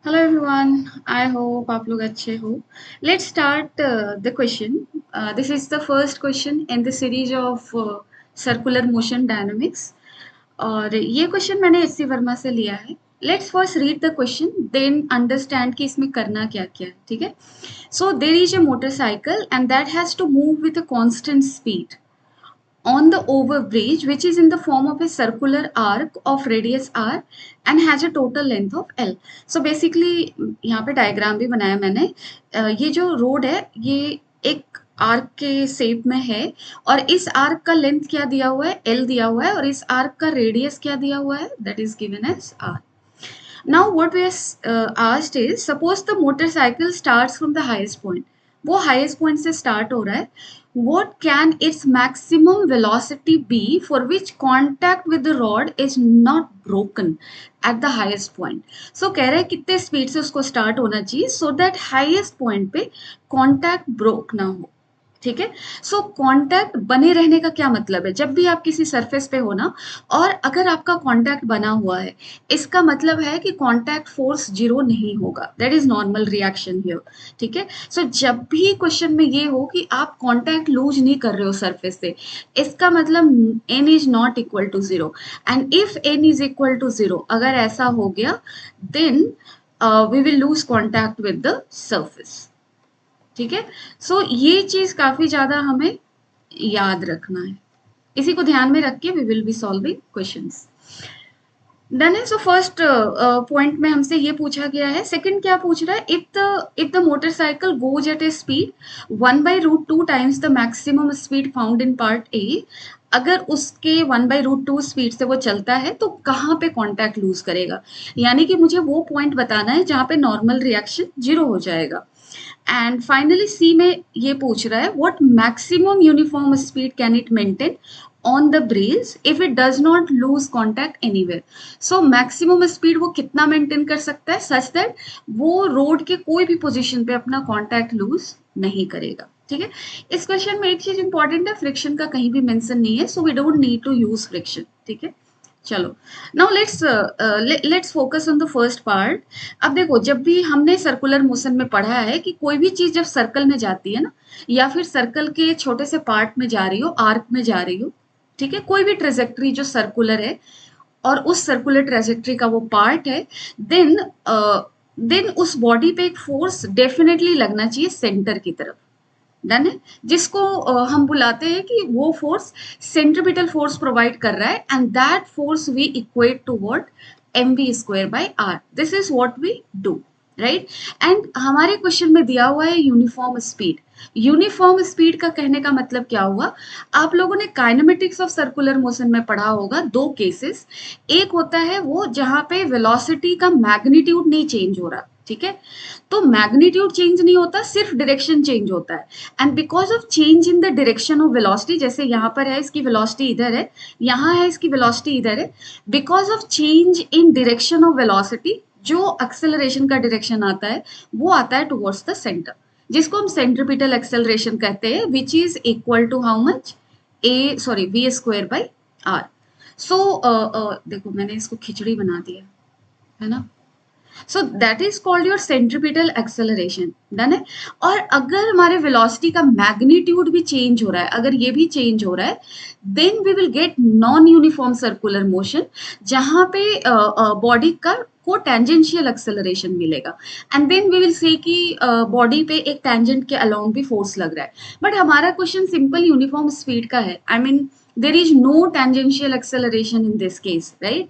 Hello everyone, I hope आप लोग अच्छे हो। Let's start the question. This is the first question in the series of circular motion dynamics. और ये question मैंने एस सी वर्मा से लिया है। Let's first read the question, then understand कि इसमें करना क्या क्या है। ठीक है, so there is a motorcycle and that has to move with a constant speed on the overbridge, which is in the form of a circular arc of radius r and has a total length of L. So basically यहाँ पे diagram भी बनाया मैंने। ये जो road है ये एक आर्क के शेप में है और इस आर्क का लेंथ क्या दिया हुआ है, L दिया हुआ है, और इस आर्क का रेडियस क्या दिया हुआ है, that is given as R. Now what we are asked is, suppose the motorcycle starts from the highest point. वो highest point से start हो रहा है. What can its maximum velocity be for which contact with the rod is not broken at the highest point? So कह रहा है कितने speed से उसको start होना चाहिए so that highest point पे contact broke ना हो. ठीक है, सो कांटेक्ट बने रहने का क्या मतलब है? जब भी आप किसी सरफेस पे हो ना, और अगर आपका कांटेक्ट बना हुआ है, इसका मतलब है कि कांटेक्ट फोर्स जीरो नहीं होगा। That is normal reaction here. ठीक है, सो जब भी क्वेश्चन में ये हो कि आप कांटेक्ट लूज नहीं कर रहे हो सरफेस से, इसका मतलब n is not equal to zero. And if n is equal to zero, अगर ऐसा हो गया, then we will lose contact with the surface. ठीक है, सो ये चीज काफी ज्यादा हमें याद रखना है। इसी को ध्यान में रख के we will be solving questions. Done है। सो फर्स्ट पॉइंट में हमसे ये पूछा गया है। सेकंड क्या पूछ रहा है, if the motorcycle goes eight A speed 1/√2 times the maximum speed found in part A, अगर उसके 1/√2 स्पीड से वो चलता है तो कहाँ पे कांटेक्ट लूज करेगा। यानी कि मुझे वो पॉइंट बताना है जहां पे नॉर्मल रिएक्शन जीरो हो जाएगा। एंड फाइनली सी में ये पूछ रहा है, what maximum uniform speed can it maintain on the bridge if it does not lose contact anywhere. So maximum speed वो कितना मेंटेन कर सकता है सच दैट वो रोड के कोई भी पोजीशन पे अपना कॉन्टैक्ट लूज नहीं करेगा। ठीक है, इस क्वेश्चन में एक चीज इंपॉर्टेंट है, फ्रिक्शन का कहीं भी मेंशन नहीं है, so we don't need to use friction. ठीक है, चलो now let's focus on the first part. अब देखो, जब भी हमने सर्कुलर मोशन में पढ़ा है कि कोई भी चीज जब सर्कल में जाती है ना, या फिर सर्कल के छोटे से पार्ट में जा रही हो, आर्क में जा रही हो, ठीक है, कोई भी ट्रेजेक्ट्री जो सर्कुलर है और उस सर्कुलर ट्रेजेक्ट्री का वो पार्ट है, देन देन उस बॉडी पे एक फोर्स डेफिनेटली लगना चाहिए सेंटर की तरफ। डन है, जिसको हम बुलाते हैं कि वो फोर्स सेंट्रीपिटल फोर्स प्रोवाइड कर रहा है, and that force we equate to what, mv²/r। This is what we do, right. And हमारे क्वेश्चन में दिया हुआ है यूनिफॉर्म स्पीड। यूनिफॉर्म स्पीड का कहने का मतलब क्या हुआ, आप लोगों ने काइनेमेटिक्स ऑफ सर्कुलर मोशन में पढ़ा होगा दो केसेस। एक होता है वो जहां पे वेलोसिटी का मैग्नीट्यूड नहीं चेंज हो रहा, ठीक है, तो मैग्नीट्यूड चेंज नहीं होता, सिर्फ डायरेक्शन चेंज होता है। And because of change in the direction of velocity, जैसे यहाँ पर है इसकी वेलोसिटी इधर है, यहाँ है इसकी वेलोसिटी इधर है, because of change in direction of velocity जो एक्सेलरेशन का डायरेक्शन आता है वो आता है टुवर्ड्स द सेंटर, जिसको हम सेंट्रीपिटल एक्सेलरेशन कहते हैं, which is equal to how much, v²/r। So देखो मैंने इसको खिचड़ी बना दिया है ना, so that is called your centripetal acceleration. Done है। और अगर हमारे वेलोसिटी का मैग्नीट्यूड भी चेंज हो रहा है, अगर ये भी चेंज हो रहा है, then we will get non uniform circular motion, जहां पे बॉडी का को टेंजेंशियल एक्सेलरेशन मिलेगा, and then we will say कि बॉडी पे एक टेंजेंट के अलोंग भी फोर्स लग रहा है। बट हमारा क्वेश्चन सिंपल यूनिफॉर्म स्पीड का है, I mean there is no tangential acceleration in this case, right.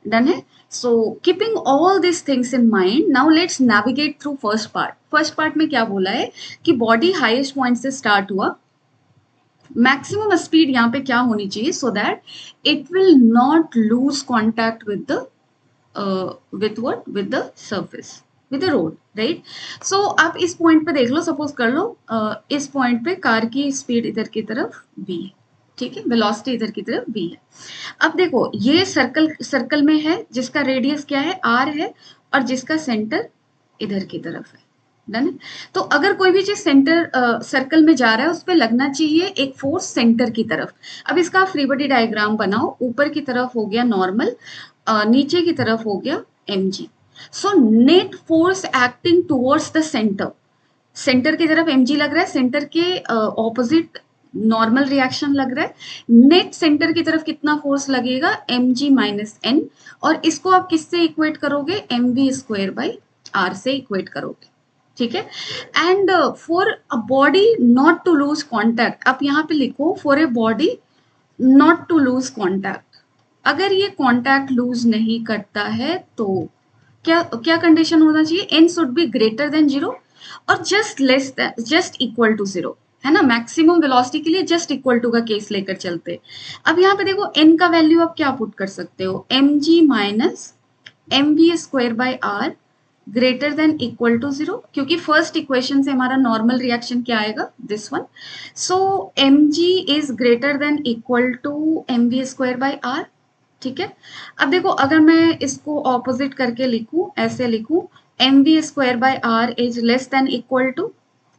Done है। So keeping all this things in mind, now let's navigate through first part. First part में क्या बोला है कि body highest point से start हुआ, maximum speed यहाँ पे क्या होनी चाहिए so that it will not lose contact with the with what, with the surface, with the road, right. So आप इस पॉइंट पे देख लो, सपोज कर लो इस पॉइंट पे कार की स्पीड इधर की तरफ v है, ठीक है, वेलोसिटी इधर की तरफ v है। अब देखो ये सर्कल में है जिसका रेडियस क्या है, r है, और जिसका सेंटर इधर की तरफ है। डन है। तो अगर कोई भी चीज सेंटर सर्कल में जा रहा है, उस पर लगना चाहिए एक फोर्स सेंटर की तरफ। अब इसका फ्री बॉडी डायग्राम बनाओ, ऊपर की तरफ हो गया नॉर्मल, नीचे की तरफ हो गया mg। So net force acting towards the centre, centre की तरफ mg लग रहा है, सेंटर के ऑपोजिट नॉर्मल रिएक्शन लग रहा है, नेट सेंटर की तरफ कितना फोर्स लगेगा, mg माइनस n, और इसको आप किससे इक्वेट करोगे, mv स्क्वायर बाई r से इक्वेट करोगे, ठीक है। And for a body not to lose contact, आप यहाँ पे लिखो for a body not to lose contact, अगर ये कॉन्टैक्ट लूज नहीं करता है तो क्या क्या कंडीशन होना चाहिए, N should be greater than zero और just less than, just equal to zero, है ना। मैक्सिमम वेलोसिटी के लिए जस्ट इक्वल टू का केस लेकर चलते। अब यहाँ पे देखो एन का वैल्यू आप क्या पुट कर सकते हो, M G minus M V square by R greater than equal to zero, क्योंकि फर्स्ट इक्वेशन से हमारा नॉर्मल रिएक्शन क्या आएगा, this one. So M G is greater than equal to M V square by R, ठीक है। अब देखो अगर मैं इसको ऑपोजिट करके लिखूं, ऐसे लिखूं, M V square by R is less than equal to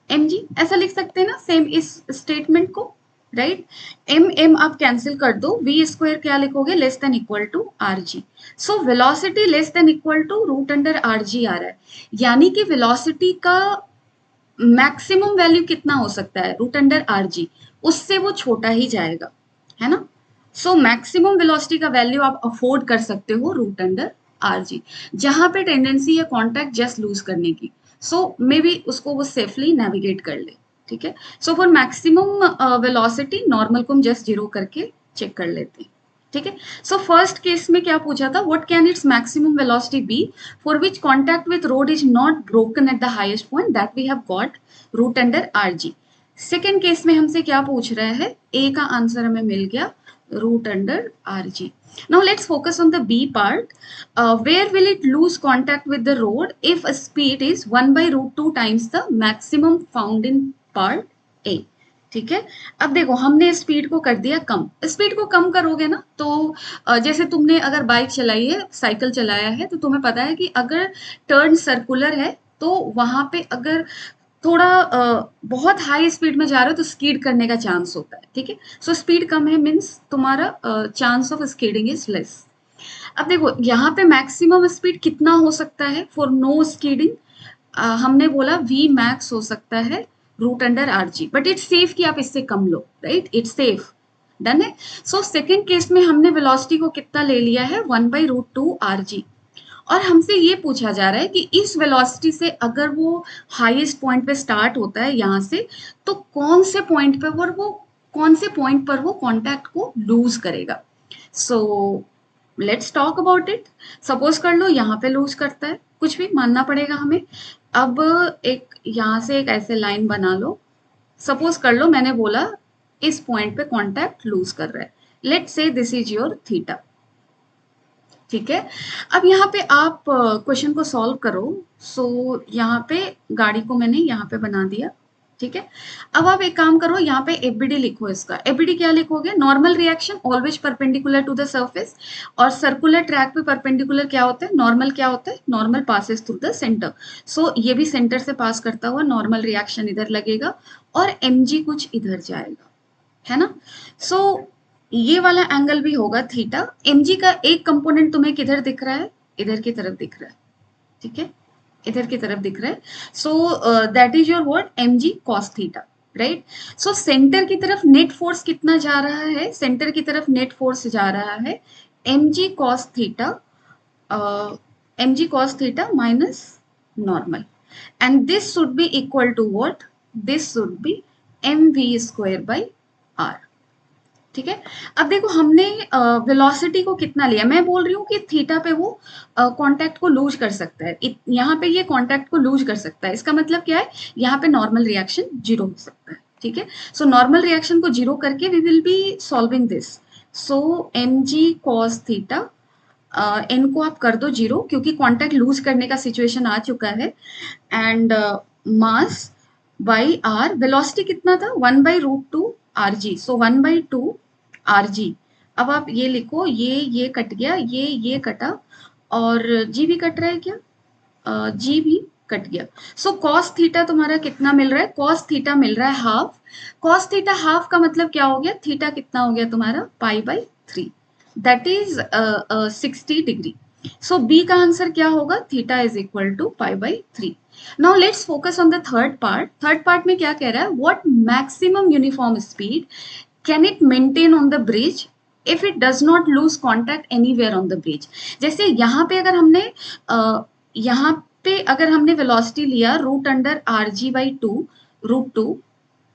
M G, ऐसा लिख सकते हैं ना सेम इस स्टेटमेंट को, राइट। एम एम आप कैंसिल कर दो, वी स्क्वायर क्या लिखोगे, less than equal to R ji. So velocity less than equal to root under R G आ रहा है, यानी कि वेलोसिटी का मैक्सिमम वैल्यू कितना हो सकता है, रूट अंडर आर जी, उससे वो छोटा ही जाएगा, है ना। सो मैक्सिमम वेलोसिटी का वैल्यू आप अफोर्ड कर सकते हो रूट अंडर आर जी, जहां पे टेंडेंसी है कॉन्टैक्ट जस्ट लूज करने की, सो मे बी उसको वो सेफली नेविगेट कर ले, ठीक है। So for maximum velocity normal को हम जस्ट जीरो करके चेक कर लेते हैं, ठीक है। सो फर्स्ट केस में क्या पूछा था, what can its maximum velocity be for which contact with road is not broken at the highest point, that we have got root under R G. Second case में हमसे क्या पूछ रहा है, ए का आंसर हमें मिल गया root under rg. Now let's focus on the b part. Where will it lose contact with the road if a speed is 1 by root 2 times the maximum found in part a, ठीक है। अब देखो हमने speed को कर दिया कम, speed को कम करोगे ना तो जैसे तुमने अगर बाइक चलाई है, साइकिल चलाया है, तो तुम्हें पता है कि अगर टर्न सर्कुलर है तो वहां पे अगर थोड़ा बहुत हाई स्पीड में जा रहे हो तो स्कीड करने का चांस होता है, ठीक है। सो स्पीड कम है मीन्स तुम्हारा chance of skidding is less. अब देखो यहाँ पे मैक्सिमम स्पीड कितना हो सकता है फॉर नो स्कीडिंग, हमने बोला वी मैक्स हो सकता है root under R g, but it's safe कि आप इससे कम लो, राइट, इट्स सेफ, डन है। सो सेकेंड केस में हमने वेलोसिटी को कितना ले लिया है, 1 बाई रूट 2 आर जी, और हमसे ये पूछा जा रहा है कि इस वेलोसिटी से अगर वो हाईएस्ट पॉइंट पे स्टार्ट होता है यहाँ से, तो कौन से पॉइंट पे वो कौन से पॉइंट पर वो कांटेक्ट को लूज करेगा। So let's talk about it. Suppose कर लो यहाँ पे लूज करता है, कुछ भी मानना पड़ेगा हमें। अब एक यहाँ से एक ऐसे लाइन बना लो, सपोज कर लो मैंने बोला इस पॉइंट पे कांटेक्ट लूज कर रहा है, let's say this is your theta, ठीक है। अब यहाँ पे आप क्वेश्चन को सॉल्व करो। सो यहाँ पे गाड़ी को मैंने यहाँ पे बना दिया, ठीक है। अब आप एक काम करो, यहाँ पे एबीडी लिखो, इसका एबीडी क्या लिखोगे, normal reaction always perpendicular to the surface, और सर्कुलर ट्रैक पे परपेंडिकुलर क्या होता है, नॉर्मल क्या होता है, normal passes through the center. So ये भी सेंटर से पास करता हुआ नॉर्मल रिएक्शन इधर लगेगा और एमजी कुछ इधर जाएगा, है ना। सो ये वाला एंगल भी होगा थीटा। mg का एक कंपोनेंट तुम्हें किधर दिख रहा है, इधर की तरफ दिख रहा है, ठीक है, इधर की तरफ दिख रहा है। सो that is your what, mg cos theta, right. So centre की तरफ नेट फोर्स कितना जा रहा है, सेंटर की तरफ नेट फोर्स जा रहा है mg cos theta, mg cos theta minus normal, and this should be equal to what, this should be mv square by R, ठीक है। अब देखो हमने वेलोसिटी को कितना लिया, मैं बोल रही हूँ कि थीटा पे वो कांटेक्ट को लूज कर सकता है, यहाँ पे ये कांटेक्ट को लूज कर सकता है, इसका मतलब क्या है, यहाँ पे नॉर्मल रिएक्शन जीरो हो सकता है, ठीक है। सो नॉर्मल रिएक्शन को जीरो करके we will be solving this. So M G cos theta, N को आप कर दो जीरो क्योंकि कांटेक्ट लूज करने का सिचुएशन आ चुका है, and mass by R, velocity कितना था, 1 by root 2 R ji, so 1 by 2 R g. अब आप ये लिखो, ये कट गया, ये कटा, और जी भी कट रहा है क्या, जी भी कट गया। सो कॉस थीटा तुम्हारा कितना मिल रहा है, कॉस थीटा मिल रहा है हाफ। कॉस थीटा हाफ का मतलब क्या हो गया, थीटा कितना हो गया तुम्हारा, pi by 3, that is 60 degree. So B का आंसर क्या होगा, theta is equal to π/3. Now let's focus on the third part. Third part में क्या कह रहा है, what maximum uniform speed can it maintain on the bridge if it does not lose contact anywhere on the bridge. जैसे यहाँ पे अगर हमने यहाँ पे अगर हमने वेलोसिटी लिया रूट अंडर rg/2 √2,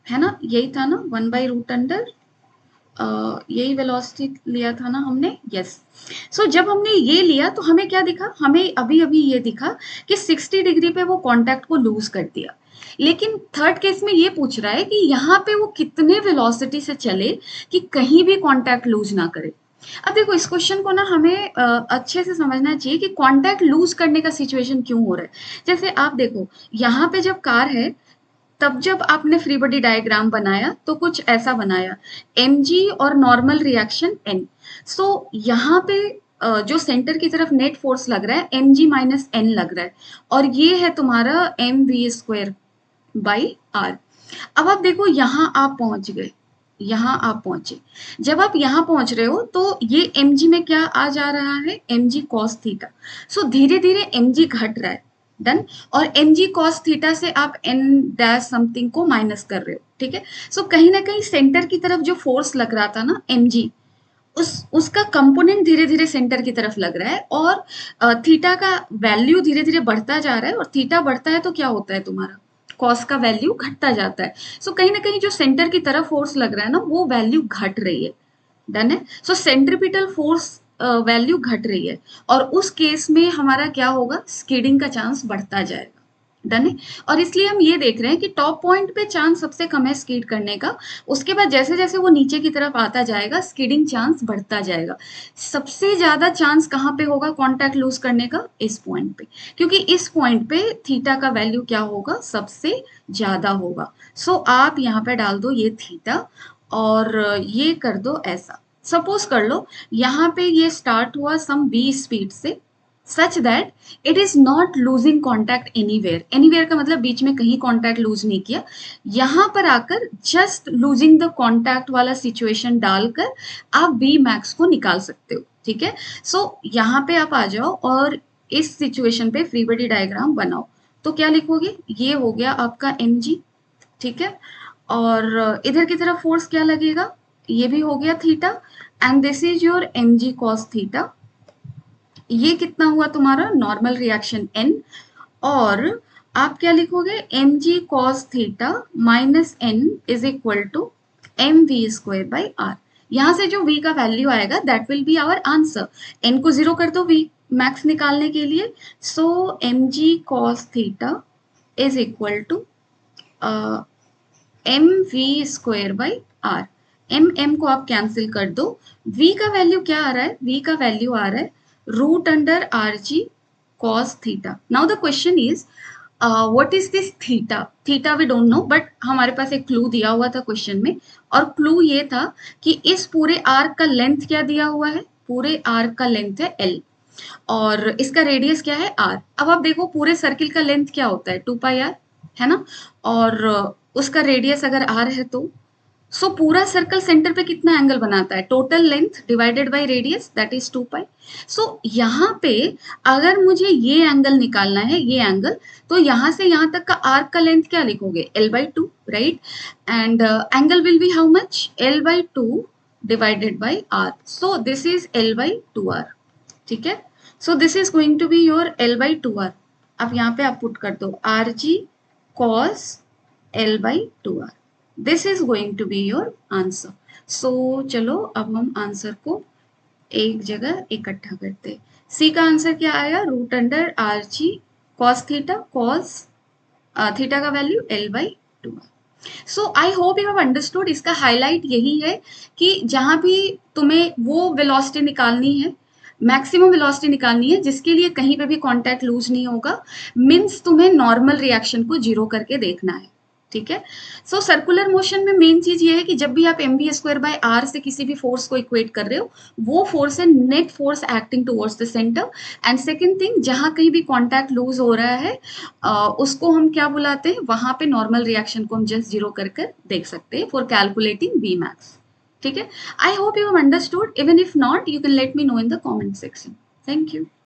है ना, यही था ना, 1/√अंडर यही वेलोसिटी लिया था ना हमने, यस. सो जब हमने ये लिया तो हमें क्या दिखा, हमें अभी अभी ये दिखा कि 60 डिग्री पे वो कांटेक्ट को लूज कर दिया. लेकिन थर्ड केस में ये पूछ रहा है कि यहाँ पे वो कितने वेलोसिटी से चले कि कहीं भी कांटेक्ट लूज ना करे. अब देखो इस क्वेश्चन को ना हमें अच्छे से समझना चाहिए कि कांटेक्ट लूज करने का सिचुएशन क्यों हो रहा है. जैसे आप देखो यहाँ पे जब कार है, तब जब आपने फ्री बॉडी डायग्राम बनाया तो कुछ ऐसा बनाया, mg और नॉर्मल रिएक्शन n. सो यहाँ पे जो सेंटर की तरफ नेट फोर्स लग रहा है mg माइनस n लग रहा है, और ये है तुम्हारा mv²/r. अब आप देखो यहाँ आप पहुंच गए, यहाँ आप पहुंचे. जब आप यहाँ पहुंच रहे हो तो ये mg में क्या आ जा रहा है, mg cos थीटा. सो धीरे धीरे mg घट रहा है, डन. और mg cos थीटा से आप n डैश समथिंग को माइनस कर रहे हो, ठीक है. सो कहीं ना कहीं सेंटर की तरफ जो फोर्स लग रहा था ना mg, उसका कंपोनेंट धीरे धीरे सेंटर की तरफ लग रहा है, और थीटा का वैल्यू धीरे धीरे बढ़ता जा रहा है. और थीटा बढ़ता है तो क्या होता है, तुम्हारा कॉस का वैल्यू घटता जाता है. सो कहीं ना कहीं जो सेंटर की तरफ फोर्स लग रहा है ना, वो वैल्यू घट रही है, डन है. सो सेंट्रीपिटल फोर्स वैल्यू घट रही है, और उस केस में हमारा क्या होगा, स्किडिंग का चांस बढ़ता जाएगा, डन है. और इसलिए हम ये देख रहे हैं कि टॉप पॉइंट पे चांस सबसे कम है स्किड करने का. उसके बाद जैसे जैसे वो नीचे की तरफ आता जाएगा स्किडिंग चांस बढ़ता जाएगा. सबसे ज्यादा चांस कहाँ पे होगा कॉन्टैक्ट लूज करने का, इस पॉइंट पे, क्योंकि इस पॉइंट पे थीटा का वैल्यू क्या होगा, सबसे ज्यादा होगा. सो आप यहाँ पे डाल दो ये थीटा, और ये कर दो ऐसा. सपोज कर लो यहाँ पे ये स्टार्ट हुआ सम v स्पीड से, such that it is not losing contact anywhere. Anywhere का मतलब बीच में कहीं कॉन्टैक्ट लूज नहीं किया. यहां पर आकर जस्ट लूजिंग द कॉन्टैक्ट वाला सिचुएशन डालकर आप बी मैक्स को निकाल सकते हो, ठीक है. सो यहाँ पे आप आ जाओ और इस सिचुएशन पे फ्री बॉडी डायग्राम बनाओ. तो क्या लिखोगे, ये हो गया आपका mg, ठीक है. और इधर की तरफ फोर्स क्या लगेगा, ये भी हो गया theta, and this is your mg cos theta. ये कितना हुआ तुम्हारा नॉर्मल रिएक्शन n, और आप क्या लिखोगे, mg cos theta minus n is equal to mv²/r. यहां से जो v का वैल्यू आएगा that will be our answer. n को 0 कर दो v मैक्स निकालने के लिए. So mg cos theta is equal to mv²/r. m को आप कैंसिल कर दो. v का वैल्यू क्या आ रहा है, v का वैल्यू आ रहा है √rg cos theta. Now the question is what is this theta. Theta we don't know, but हमारे पास एक क्लू दिया हुआ था क्वेश्चन में, और क्लू ये था कि इस पूरे आर्क का लेंथ क्या दिया हुआ है, पूरे आर्क का लेंथ है l, और इसका रेडियस क्या है r. अब आप देखो पूरे सर्किल का लेंथ क्या होता है 2πr, है ना, और उसका रेडियस अगर r है तो सो पूरा सर्कल सेंटर पे कितना एंगल बनाता है, total length divided by radius that is 2π. So यहाँ पे अगर मुझे ये एंगल निकालना है, ये एंगल, तो यहाँ से यहाँ तक का आर्क का लेंथ क्या लिखोगे, l/2, right. And angle will be how much, l/2 divided by r. So this is l/2r, ठीक है. So this is going to be your l/2r. अब यहाँ पे आप पुट कर दो rg cos l/2r. This is going to be your answer. So चलो अब हम आंसर को एक जगह इकट्ठा करते. सी का आंसर क्या आया, √rg cos theta, cos theta का value l/2. So I hope you have understood. इसका हाईलाइट यही है कि जहां भी तुम्हें वो वेलोसिटी निकालनी है, मैक्सिमम वेलोसिटी निकालनी है जिसके लिए कहीं पे भी कांटेक्ट लूज नहीं होगा, मींस तुम्हें नॉर्मल रिएक्शन को जीरो करके देखना है, ठीक है. सो सर्कुलर मोशन में मेन चीज ये है कि जब भी आप mv²/r से किसी भी फोर्स को इक्वेट कर रहे हो, वो फोर्स है net force acting towards the centre. And second thing, जहां कहीं भी कांटेक्ट लूज हो रहा है उसको हम क्या बुलाते हैं, वहां पे नॉर्मल रिएक्शन को हम जस्ट जीरो कर देख सकते हैं फॉर कैलकुलेटिंग v max, ठीक है. आई hope you have understood. Even if not, you can let me know in the comment section. Thank you.